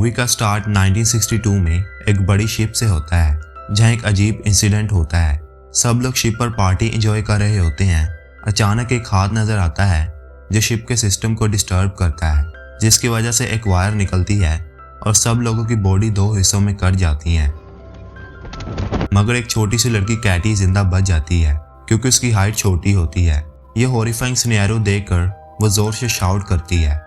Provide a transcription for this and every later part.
Movie का start 1962 में एक बड़ी शिप से होता है, जहां एक अजीब इंसिडेंट होता है। सब लोग शिप पर पार्टी एंजॉय कर रहे होते हैं। अचानक एक हाथ नजर आता है जो शिप के सिस्टम को डिस्टर्ब करता है, जिसकी वजह से एक वायर निकलती है और सब लोगों की बॉडी दो हिस्सों में कट जाती है। मगर एक छोटी सी लड़की कैटी जिंदा बच जाती है क्योंकि उसकी हाइट छोटी होती है। ये हॉरिफाइंग सिनेरियो देखकर वो जोर से शाउट करती है।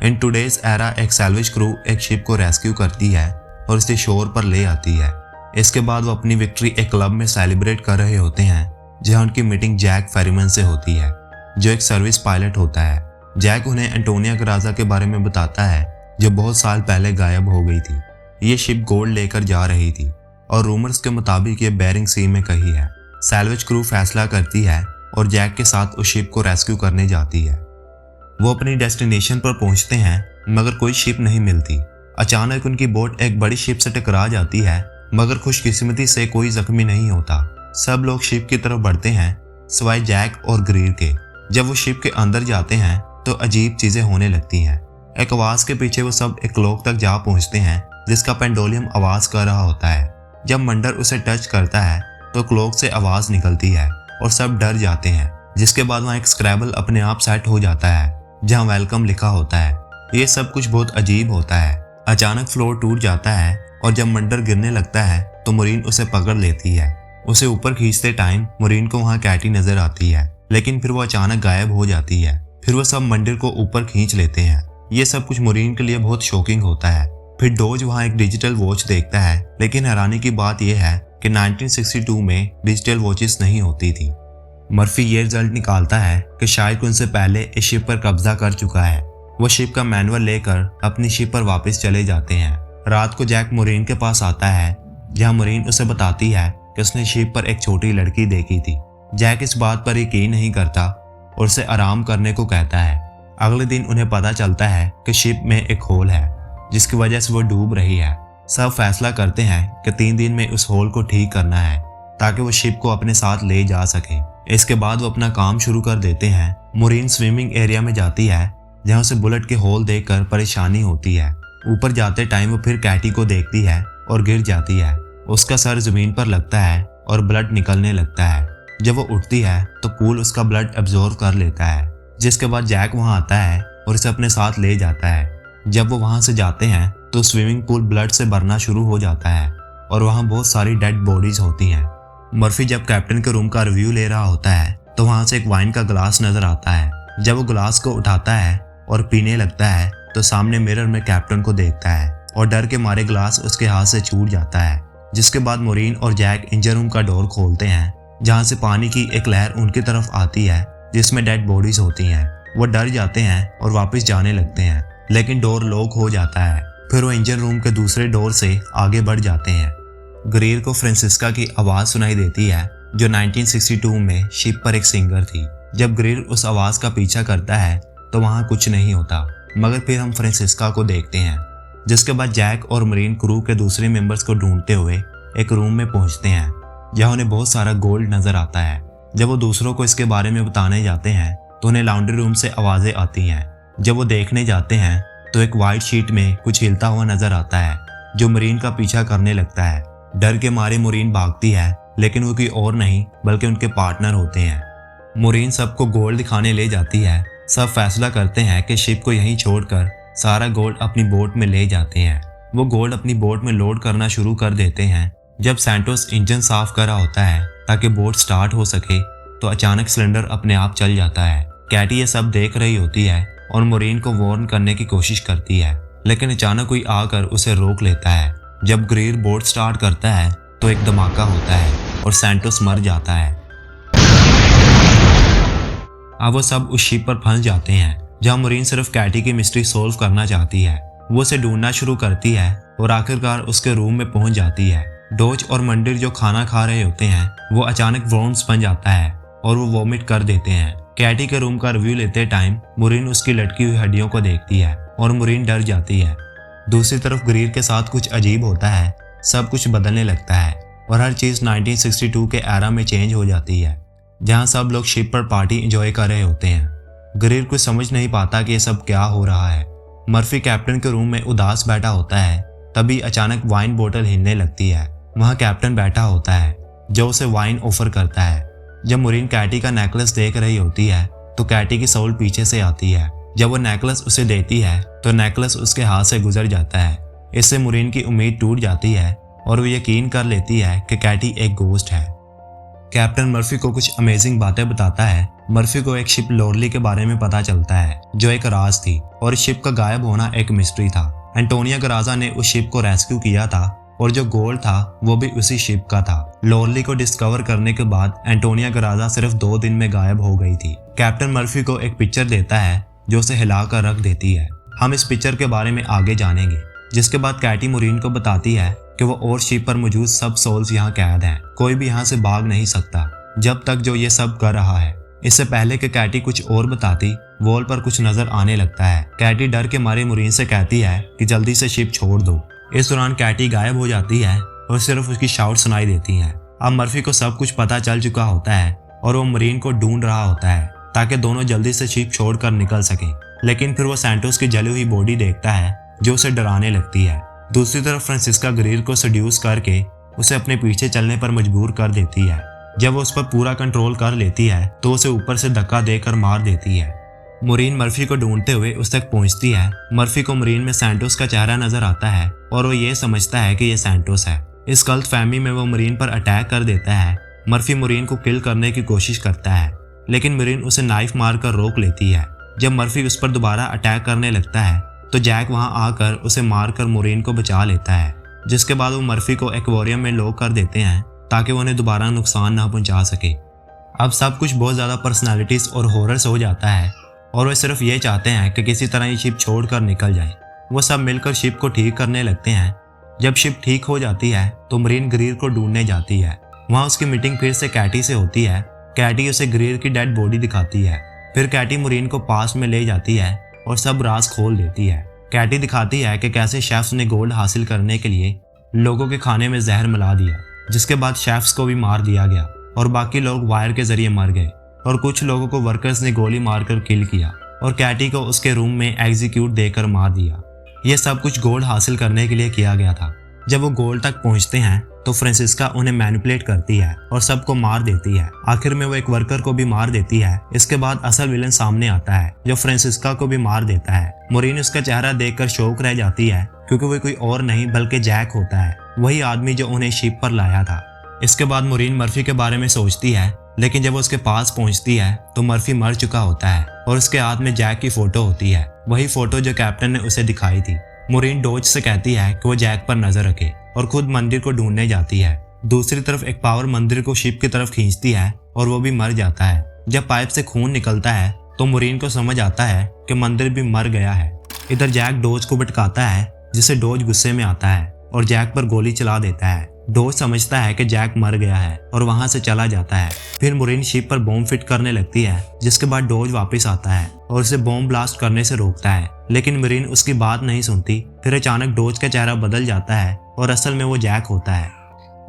इन टुडेज एरा एक सैल्वेज क्रू एक शिप को रेस्क्यू करती है और इसे शोर पर ले आती है। इसके बाद वो अपनी विक्ट्री एक क्लब में सेलिब्रेट कर रहे होते हैं, जहां उनकी मीटिंग जैक फेरिमन से होती है, जो एक सर्विस पायलट होता है। जैक उन्हें एंटोनिया ग्राजा के बारे में बताता है, जो बहुत साल पहले गायब हो गई थी। ये शिप गोल्ड लेकर जा रही थी और रूमर्स के मुताबिक ये बेरिंग सी में कहीं है। सैल्वेज क्रू फैसला करती है और जैक के साथ उस शिप को रेस्क्यू करने जाती है। वो अपनी डेस्टिनेशन पर पहुंचते हैं मगर कोई शिप नहीं मिलती। अचानक उनकी बोट एक बड़ी शिप से टकरा जाती है, मगर खुशकिस्मती से कोई जख्मी नहीं होता। सब लोग शिप की तरफ बढ़ते हैं सिवाय जैक और ग्रीर के। जब वो शिप के अंदर जाते हैं तो अजीब चीजें होने लगती हैं। एक आवाज के पीछे वो सब एक क्लॉक तक जा पहुंचते हैं जिसका पेंडोलियम आवाज कर रहा होता है। जब मंडर उसे टच करता है तो क्लॉक से आवाज निकलती है और सब डर जाते हैं। जिसके बाद वहाँ एक स्क्रैबल अपने आप सेट हो जाता है जहाँ वेलकम लिखा होता है। ये सब कुछ बहुत अजीब होता है। अचानक फ्लोर टूट जाता है और जब मंडर गिरने लगता है तो मुरीन उसे पकड़ लेती है। उसे ऊपर खींचते टाइम मुरीन को वहाँ कैटी नजर आती है, लेकिन फिर वो अचानक गायब हो जाती है। फिर वो सब मंदिर को ऊपर खींच लेते हैं। ये सब कुछ मुरीन के लिए बहुत शॉकिंग होता है। फिर डोज वहाँ एक डिजिटल वॉच देखता है, लेकिन हैरानी की बात यह है कि 1962 में डिजिटल वॉचेस नहीं होती थी। मर्फी ये रिजल्ट निकालता है कि शायद उनसे पहले इस शिप पर कब्जा कर चुका है। वो शिप का मैनुअल लेकर अपनी शिप पर वापस चले जाते हैं। रात को जैक मुरीन के पास आता है, जहां मुरीन उसे बताती है कि उसने शिप पर एक छोटी लड़की देखी थी। जैक इस बात पर यकीन नहीं करता और उसे आराम करने को कहता है। अगले दिन उन्हें पता चलता है कि शिप में एक होल है जिसकी वजह से वो डूब रही है। सब फैसला करते हैं कि 3 दिन में उस होल को ठीक करना है ताकि वो शिप को अपने साथ ले जा सके। इसके बाद वो अपना काम शुरू कर देते हैं। मुरीन स्विमिंग एरिया में जाती है जहां उसे बुलेट के होल देखकर परेशानी होती है। ऊपर जाते टाइम वो फिर कैटी को देखती है और गिर जाती है। उसका सर जमीन पर लगता है और ब्लड निकलने लगता है। जब वो उठती है तो पूल उसका ब्लड एब्जॉर्ब कर लेता है। जिसके बाद जैक वहां आता है और उसे अपने साथ ले जाता है। जब वो वहां से जाते हैं तो स्विमिंग पूल ब्लड से भरना शुरू हो जाता है और वहां बहुत सारी डेड बॉडीज होती हैं। मर्फी जब कैप्टन के रूम का रिव्यू ले रहा होता है तो वहां से एक वाइन का ग्लास नजर आता है। जब वो ग्लास को उठाता है और पीने लगता है तो सामने मिरर में कैप्टन को देखता है और डर के मारे ग्लास उसके हाथ से छूट जाता है। जिसके बाद मुरीन और जैक इंजन रूम का डोर खोलते हैं, जहां से पानी की एक लहर उनकी तरफ आती है जिसमें डेड बॉडीज होती हैं। वो डर जाते हैं और वापस जाने लगते हैं, लेकिन डोर लॉक हो जाता है। फिर वो इंजन रूम के दूसरे डोर से आगे बढ़ जाते हैं। ग्रीर को फ्रांसिस्का की आवाज सुनाई देती है, जो 1962 में शिप पर एक सिंगर थी। जब ग्रीर उस आवाज का पीछा करता है तो वहां कुछ नहीं होता, मगर फिर हम फ्रांसिस्का को देखते हैं। जिसके बाद जैक और मरीन क्रू के दूसरे मेंबर्स को ढूंढते हुए एक रूम में पहुंचते हैं, जहां उन्हें बहुत सारा गोल्ड नजर आता है। जब वो दूसरों को इसके बारे में बताने जाते हैं तो उन्हें लॉन्ड्री रूम से आवाजें आती हैं। जब वो देखने जाते हैं तो एक वाइट शीट में कुछ हिलता हुआ नजर आता है, जो मरीन का पीछा करने लगता है। डर के मारे मुरीन भागती है, लेकिन वो कोई और नहीं बल्कि उनके पार्टनर होते हैं। मुरीन सबको गोल्ड दिखाने ले जाती है। सब फैसला करते हैं कि शिप को यहीं छोड़कर सारा गोल्ड अपनी बोट में ले जाते हैं। वो गोल्ड अपनी बोट में लोड करना शुरू कर देते हैं। जब सैंटोस इंजन साफ कर रहा होता है ताकि बोट स्टार्ट हो सके तो अचानक सिलेंडर अपने आप चल जाता है। कैटी ये सब देख रही होती है और मुरीन को वार्न करने की कोशिश करती है, लेकिन अचानक कोई आकर उसे रोक लेता है। जब ग्रीर बोट स्टार्ट करता है तो एक धमाका होता है और सैंटोस मर जाता है। अब वो सब उस शिप पर फंस जाते हैं, जहां मुरीन सिर्फ कैटी की मिस्ट्री सोल्व करना चाहती है। वो उसे ढूंढना शुरू करती है और आखिरकार उसके रूम में पहुंच जाती है। डोज और मंदिर जो खाना खा रहे होते हैं वो अचानक वॉर्म्स बन जाता है और वो वॉमिट कर देते हैं। कैटी के रूम का रिव्यू लेते टाइम मुरीन उसकी लटकी हुई हड्डियों को देखती है और मुरीन डर जाती है। दूसरी तरफ ग्रीर के साथ कुछ अजीब होता है। सब कुछ बदलने लगता है और हर चीज 1962 के एरा में चेंज हो जाती है, जहां सब लोग शिप पर पार्टी एंजॉय कर रहे होते हैं। ग्रीर कुछ समझ नहीं पाता कि ये सब क्या हो रहा है। मर्फी कैप्टन के रूम में उदास बैठा होता है। तभी अचानक वाइन बोतल हिलने लगती है। वहाँ कैप्टन बैठा होता है जो उसे वाइन ऑफर करता है। जब मुरीन कैटी का नेकलेस देख रही होती है तो कैटी की सोल पीछे से आती है। जब वो नेकलेस उसे देती है तो नेकलेस उसके हाथ से गुजर जाता है। इससे मुरीन की उम्मीद टूट जाती है और वो यकीन कर लेती है कि कैटी एक गोस्ट है। कैप्टन मर्फी को कुछ अमेजिंग बातें बताता है। मर्फी को एक शिप लोरली के बारे में पता चलता है जो एक राज थी और इस शिप का गायब होना एक मिस्ट्री था। एंटोनिया गराजा ने उस शिप को रेस्क्यू किया था और जो गोल्ड था वो भी उसी शिप का था। लोरली को डिस्कवर करने के बाद एंटोनिया गराजा सिर्फ 2 दिन में गायब हो गई थी। कैप्टन मर्फी को एक पिक्चर देता है जो उसे हिलाकर रख देती है। हम इस पिक्चर के बारे में आगे जानेंगे, जिसके बाद कैटी मुरीन को बताती है कि वो और शिप पर मौजूद सब सोल्स यहाँ कैद हैं। कोई भी यहाँ से भाग नहीं सकता जब तक जो ये सब कर रहा है। इससे पहले कि कैटी कुछ और बताती, वॉल पर कुछ नजर आने लगता है। कैटी डर के मारे मुरीन से कहती है कि जल्दी से शिप छोड़ दो। इस दौरान कैटी गायब हो जाती है और सिर्फ उसकी शाउट सुनाई देती है। अब मर्फी को सब कुछ पता चल चुका होता है और वो मुरीन को ढूंढ रहा होता है ताकि दोनों जल्दी से शिप छोड़कर निकल सकें। लेकिन फिर वो सैंटोस की जली हुई बॉडी देखता है जो उसे डराने लगती है। दूसरी तरफ फ्रांसिस्का ग्रिल को सड्यूस करके उसे अपने पीछे चलने पर मजबूर कर देती है। जब वो उस पर पूरा कंट्रोल कर लेती है तो उसे ऊपर से धक्का देकर मार देती है। मुरीन मर्फी को ढूंढते हुए उस तक पहुंचती है। मर्फी को मुरीन में सैंटोस का चेहरा नजर आता है और वो ये समझता है कि ये सैंटोस है। इस कल्ट फैमिली में वो मुरीन पर अटैक कर देता है। मर्फी मुरीन को किल करने की कोशिश करता है लेकिन मुरीन उसे नाइफ मारकर रोक लेती है। जब मर्फी उस पर दोबारा अटैक करने लगता है तो जैक वहां आकर उसे मारकर मुरीन को बचा लेता है, जिसके बाद वो मर्फी को एक्वेरियम में लॉक कर देते हैं ताकि वो उन्हें दोबारा नुकसान ना पहुंचा सके। अब सब कुछ बहुत ज़्यादा पर्सनालिटीज और हॉरर्स हो जाता है और वे सिर्फ ये चाहते हैं कि किसी तरह ये शिप छोड़कर निकल जाए। वो सब मिलकर शिप को ठीक करने लगते हैं। जब शिप ठीक हो जाती है तो मुरीन ग्रीर को ढूंढने जाती है। वहाँ उसकी मीटिंग फिर से कैटी से होती है। कैटी उसे ग्रीर की डेड बॉडी दिखाती है। फिर कैटी मुरीन को पास में ले जाती है और सब राज खोल देती है। कैटी दिखाती है कि कैसे शेफ्स ने गोल्ड हासिल करने के लिए लोगों के खाने में जहर मिला दिया, जिसके बाद शेफ्स को भी मार दिया गया और बाकी लोग वायर के जरिए मर गए और कुछ लोगों को वर्कर्स ने गोली मारकर किल किया और कैटी को उसके रूम में एग्जीक्यूट देकर मार दिया। यह सब कुछ गोल्ड हासिल करने के लिए किया गया था। जब वो गोल्ड तक पहुंचते हैं तो फ्रांसिस्का उन्हें मैनिपुलेट करती है और सबको मार देती है। आखिर में वो एक वर्कर को भी मार देती है। इसके बाद असल विलन सामने आता है जो फ्रांसिस्का को भी मार देता है। मुरीन उसका चेहरा देखकर शौक रह जाती है क्योंकि वो कोई और नहीं बल्कि जैक होता है, वही आदमी जो उन्हें शिप पर लाया था। इसके बाद मुरीन मर्फी के बारे में सोचती है, लेकिन जब वो उसके पास पहुंचती है तो मर्फी मर चुका होता है और उसके हाथ में जैक की फोटो होती है, वही फोटो जो कैप्टन ने उसे दिखाई थी। मुरीन डोज से कहती है कि वो जैक पर नजर रखे और खुद मंदिर को ढूंढने जाती है। दूसरी तरफ एक पावर मंदिर को शिप की तरफ खींचती है और वो भी मर जाता है। जब पाइप से खून निकलता है तो मुरीन को समझ आता है कि मंदिर भी मर गया है। इधर जैक डोज को भटकाता है, जिससे डोज गुस्से में आता है और जैक पर गोली चला देता है। डोज समझता है कि जैक मर गया है और वहां से चला जाता है। फिर मुरीन शिप पर बॉम्ब फिट करने लगती है, जिसके बाद डोज वापस आता है और उसे बॉम्ब ब्लास्ट करने से रोकता है, लेकिन मुरीन उसकी बात नहीं सुनती। फिर अचानक डोज का चेहरा बदल जाता है और असल में वो जैक होता है।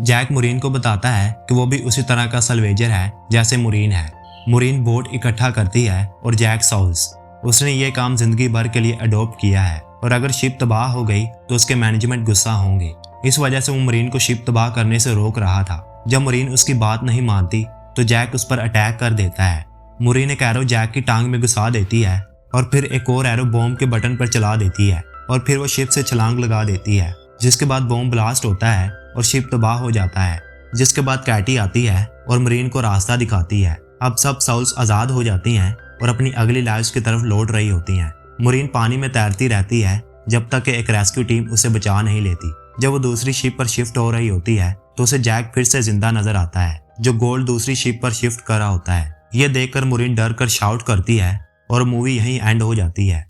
जैक मुरीन को बताता है कि वो भी उसी तरह का सल्वेजर है जैसे मुरीन है। मुरीन बोट इकट्ठा करती है और जैक सॉल्स, उसने ये काम जिंदगी भर के लिए अडॉप्ट किया है और अगर शिप तबाह हो गई तो उसके मैनेजमेंट गुस्सा होंगे। इस वजह से वो मुरीन को शिप तबाह करने से रोक रहा था। जब मुरीन उसकी बात नहीं मानती तो जैक उस पर अटैक कर देता है। मुरीन एक एरो जैक की टांग में घुसा देती है और फिर एक और एरो बॉम्ब के बटन पर चला देती है और फिर वो शिप से छलांग लगा देती है, जिसके बाद बॉम्ब ब्लास्ट होता है और शिप तबाह हो जाता है। जिसके बाद कैटी आती है और मुरीन को रास्ता दिखाती है। अब सब सोल्स आज़ाद हो जाती हैं और अपनी अगली लाइफ की तरफ लौट रही होती हैं। मुरीन पानी में तैरती रहती है जब तक कि एक रेस्क्यू टीम उसे बचा नहीं लेती। जब वो दूसरी शिप पर शिफ्ट हो रही होती है तो उसे जैक फिर से जिंदा नजर आता है, जो गोल्ड दूसरी शिप पर शिफ्ट कर रहा होता है। ये देखकर मुरीन डर कर शाउट करती है और मूवी यहीं एंड हो जाती है।